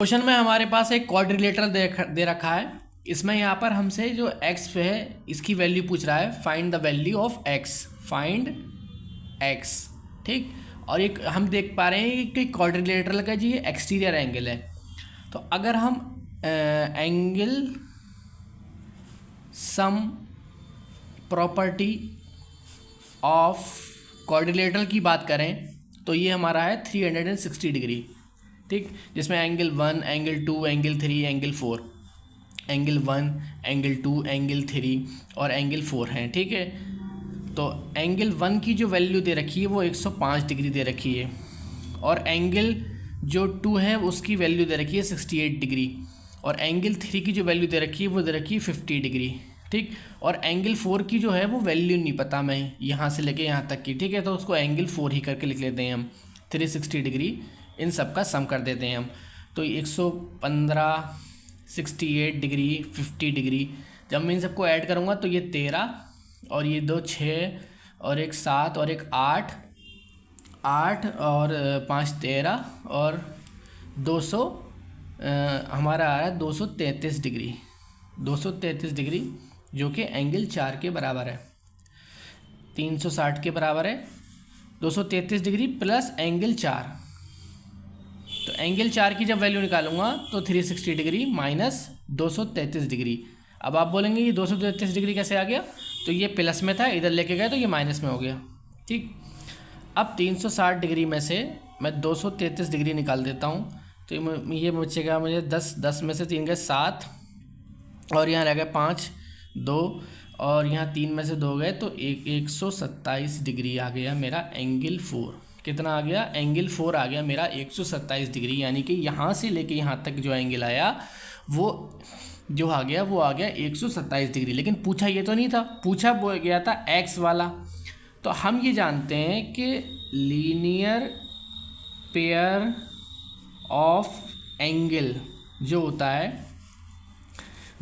Question में हमारे पास एक क्वाड्रिलेटरल दे रखा है। इसमें यहाँ पर हमसे जो x पे है इसकी वैल्यू पूछ रहा है, find the value of x, find x, ठीक। और एक हम देख पा रहे हैं कि क्वाड्रिलेटरल का जी एक्सटीरियर एंगल है। तो अगर हम angle sum property of quadrilateral की बात करें तो ये हमारा है 360 डिग्री, ठीक। जिसमें angle 1, angle 2, angle 3, angle 4, angle 1, angle 2, angle 3 और एंगल 4 हैं, ठीक है। तो एंगल 1 की जो वैल्यू दे रखी है वो 105 डिग्री दे रखी है, और एंगल जो 2 है उसकी वैल्यू दे रखी है 68 डिग्री, और एंगल 3 की जो वैल्यू दे रखी है वो दे रखी है 50 डिग्री, ठीक। और एंगल 4 की जो है वो वैल्यू नहीं पता मैं यहाँ से लेके यहाँ तक की, ठीक है। तो उसको एंगल 4 ही करके लिख लेते हैं हम। 360 डिग्री इन सब का सम कर देते हैं हम। तो 115, 68 डिग्री, 50 डिग्री, जब मैं इन सबको ऐड करूँगा तो ये 13 और ये 2 6 और एक 7 और एक 8 और 5 13 और 200 हमारा आ रहा है 233 डिग्री, 233 डिग्री जो कि एंगल 4 के बराबर है, 360 के बराबर है। 233 डिग्री प्लस एंगल 4, तो एंगल 4 की जब वैल्यू निकालूंगा तो 360 डिग्री माइनस 233 डिग्री। अब आप बोलेंगे ये 233 डिग्री कैसे आ गया, तो ये प्लस में था, इधर लेके गए तो ये माइनस में हो गया, ठीक। अब 360 डिग्री में से मैं 233 डिग्री निकाल देता हूँ, तो ये बचेगा मुझे 10 में से 3 गए 7 और यहाँ रह गए 5, 2 और यहाँ 3 में से 2 गए, तो 127 डिग्री आ गया मेरा एंगल 4। कितना आ गया, एंगल 4 आ गया मेरा 127 डिग्री, यानी कि यहाँ से लेके यहाँ तक जो एंगल आया वो जो आ गया वो आ गया 127 डिग्री। लेकिन पूछा ये तो नहीं था, पूछा वो गया था x वाला। तो हम ये जानते हैं कि लीनियर पेयर ऑफ एंगल जो होता है,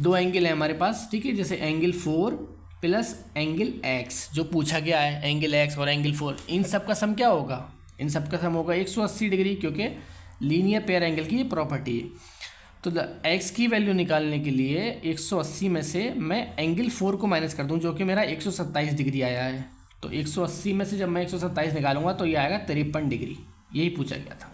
दो एंगल है हमारे पास, ठीक है, जैसे एंगल 4 प्लस एंगल x जो पूछा गया है, एंगल x और एंगल 4, इन सब का सम क्या होगा, इन सब का सम होगा 180 डिग्री, क्योंकि लीनियर पेयर एंगल की ये प्रॉपर्टी है। तो x की वैल्यू निकालने के लिए 180 में से मैं एंगल 4 को माइनस कर दूं जो कि मेरा 127 डिग्री आया है। तो 180 में से जब मैं 127 निकालूंगा तो ये आएगा 53 डिग्री, यही पूछा गया था।